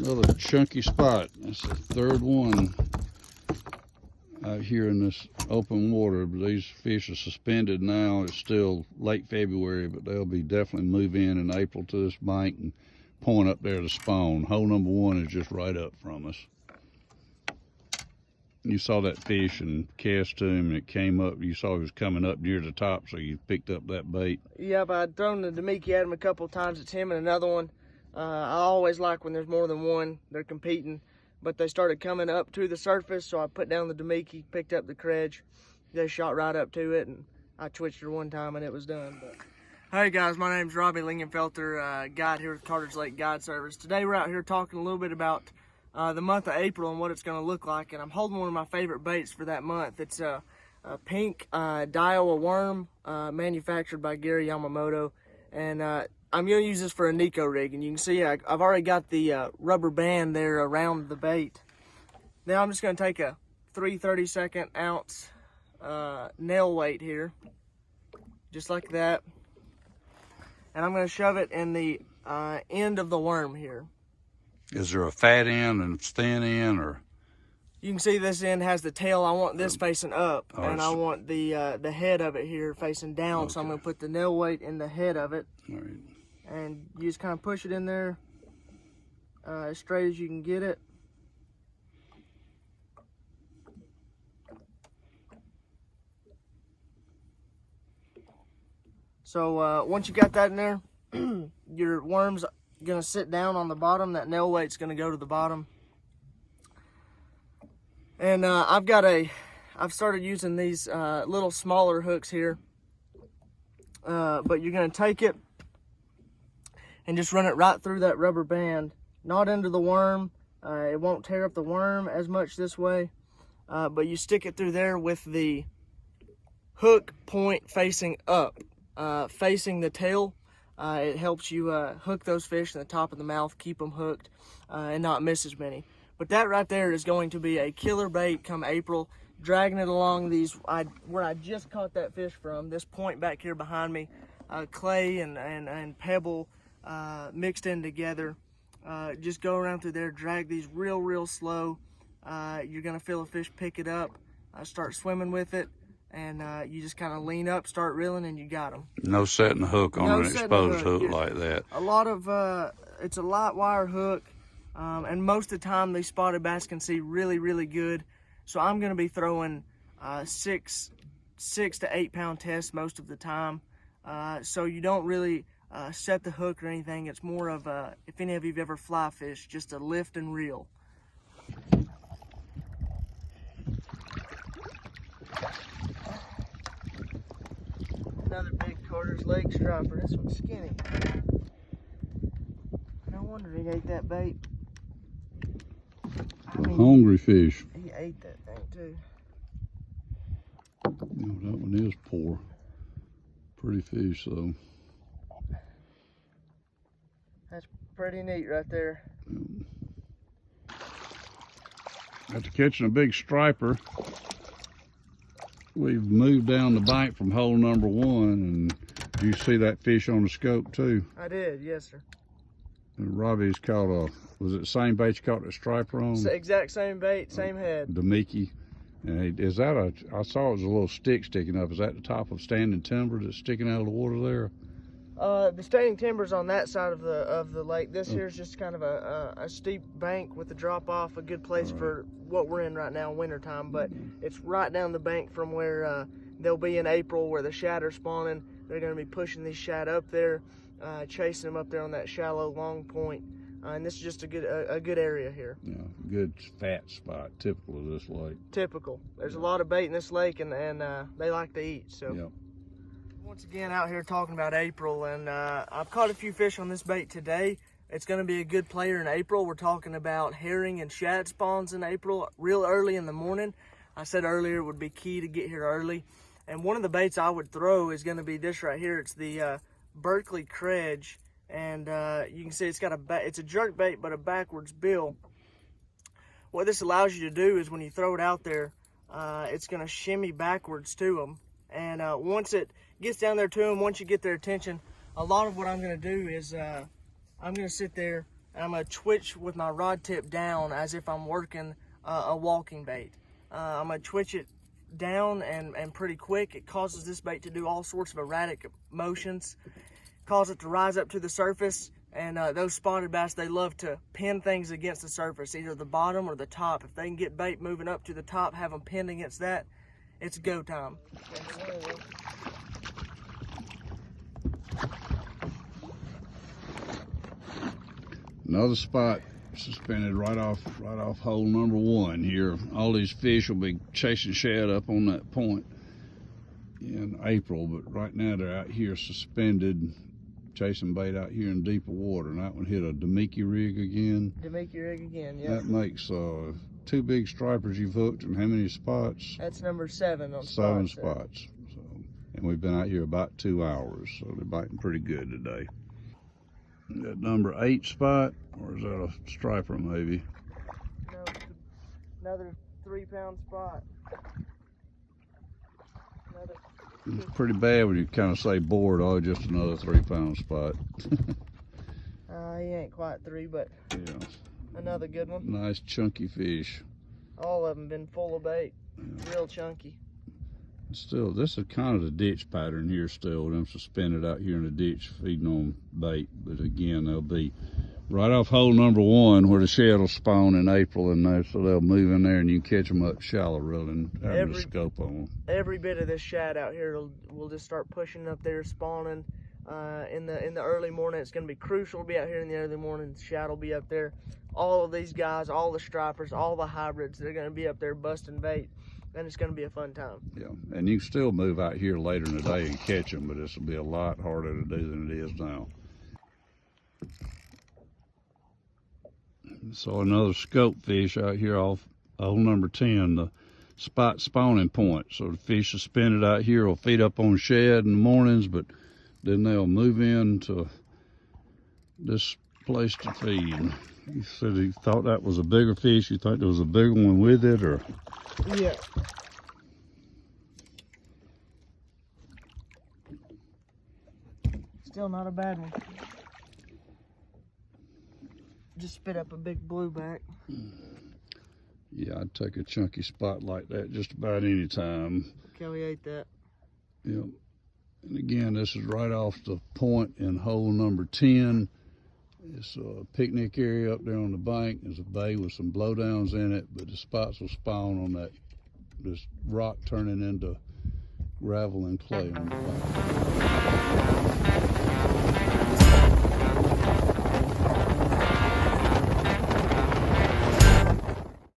Another chunky spot. That's the third one out here in this open water. But these fish are suspended now. It's still late February, but they'll be definitely move in April to this bank and point up there to spawn. Hole number one is just right up from us. You saw that fish and cast to him, and it came up. You saw he was coming up near the top, so you picked up that bait. Yep, I'd thrown the Damiki at him a couple of times. It's him and another one. I always like when there's more than one. They're competing, but they started coming up to the surface, so I put down the Damiki, picked up the Credge. They shot right up to it, and I twitched her one time, and it was done. But hey guys, my name's Robbie Lingenfelter, guide here with Carter's Lake Guide Service. Today we're out here talking a little bit about the month of April and what it's going to look like, and I'm holding one of my favorite baits for that month. It's a pink Daiwa worm, manufactured by Gary Yamamoto, and I'm going to use this for a Nico rig, and you can see I've already got the rubber band there around the bait. Now I'm just going to take a 3/32 ounce nail weight here, just like that, and I'm going to shove it in the end of the worm here. Is there a fat end and thin end, or? You can see this end has the tail. I want this facing up, and I want the head of it here facing down. Okay. So I'm going to put the nail weight in the head of it. All right. And you just kind of push it in there as straight as you can get it. So once you got that in there, your worm's gonna sit down on the bottom. That nail weight's gonna go to the bottom. And I've started using these little smaller hooks here. But you're gonna take it and just run it right through that rubber band, not into the worm. It won't tear up the worm as much this way, but you stick it through there with the hook point facing up, facing the tail. It helps you hook those fish in the top of the mouth, keep them hooked, and not miss as many. But that right there is going to be a killer bait come April. Dragging it along these, where I just caught that fish from, this point back here behind me, clay and pebble mixed in together. Just go around through there, drag these real slow. You're gonna feel a fish pick it up, start swimming with it, and you just kind of lean up, start reeling, and you got them. No setting the hook on an exposed hook like that. A lot of, it's a light wire hook, and most of the time these spotted bass can see really good. So I'm gonna be throwing 6 to 8 pound tests most of the time. So you don't really set the hook or anything. It's more of a, if any of you've ever fly fished, just a lift and reel. Another big Carter's Lake striper. This one's skinny. No wonder he ate that bait. I mean, hungry fish. He ate that thing too. No, that one is poor. Pretty fish though. That's pretty neat right there. After catching a big striper, we've moved down the bank from hole number one, and you see that fish on the scope too. I did, yes sir. And Robbie's caught a, was it the same bait you caught that striper on? It's the exact same bait, same head. Damiki. And is that a, I saw it was a little stick sticking up. Is that the top of standing timber that's sticking out of the water there? The standing timber's on that side of the lake. This here's just kind of a steep bank with a drop off, a good place for what we're in right now, winter time. But it's right down the bank from where they'll be in April, where the shad are spawning. They're going to be pushing these shad up there, chasing them up there on that shallow long point. And this is just a good area here. Yeah, good fat spot, typical of this lake. Typical. There's a lot of bait in this lake, and they like to eat. So. Yep. Once again, out here talking about April, and I've caught a few fish on this bait today. It's going to be a good player in April. We're talking about herring and shad spawns in April, real early in the morning. I said earlier it would be key to get here early. And one of the baits I would throw is going to be this right here. It's the Berkley Credge, and you can see it's got it's a jerk bait but a backwards bill. What this allows you to do is when you throw it out there, it's going to shimmy backwards to them. And once it gets down there to them, once you get their attention, a lot of what I'm going to do is I'm going to sit there, and I'm gonna twitch with my rod tip down as if I'm working a walking bait. I'm gonna twitch it down and pretty quick. It causes this bait to do all sorts of erratic motions, cause it to rise up to the surface, and those spotted bass, they love to pin things against the surface, either the bottom or the top. If they can get bait moving up to the top, have them pinned against that, it's go time. Another spot suspended right off hole number 1 here. All these fish will be chasing shad up on that point in April, but right now they're out here suspended, chasing bait out here in deeper water. And that one hit a Damiki rig again. Damiki rig again, yeah. That makes 2 big stripers you've hooked, and how many spots? That's number 7 on 7 spots. So, and we've been out here about 2 hours, so they're biting pretty good today. That number 8 spot, or is that a striper maybe? No, another 3-pound spot. It's pretty bad when you kind of say bored, oh, just another 3-pound spot. He ain't quite 3, but Yeah. another good one. Nice chunky fish. All of them been full of bait, real chunky. Still, this is kind of the ditch pattern here still. Them suspended out here in the ditch feeding on bait. But again, they'll be right off hole number 1 where the shad will spawn in April, and so they'll move in there and you can catch them up shallow reeling, having a scope on them. Every bit of this shad out here will just start pushing up there, spawning in the early morning. It's going to be crucial to be out here in the early morning. The shad will be up there. All of these guys, all the stripers, all the hybrids, they're going to be up there busting bait. And it's going to be a fun time. Yeah, and you can still move out here later in the day and catch them, but this will be a lot harder to do than it is now. So another scope fish out here off hole number 10, the spot spawning point. So the fish suspended out here will feed up on shad in the mornings, but then they'll move into this place to feed. You said you thought that was a bigger fish. You thought there was a bigger one with it, or? Yeah. Still not a bad one. Just spit up a big blueback. Yeah, I'd take a chunky spot like that just about any time. Kelly ate that. Yep. And again, this is right off the point in hole number 10. It's a picnic area up there on the bank. There's a bay with some blowdowns in it, but the spots will spawn on this rock turning into gravel and clay on the bank.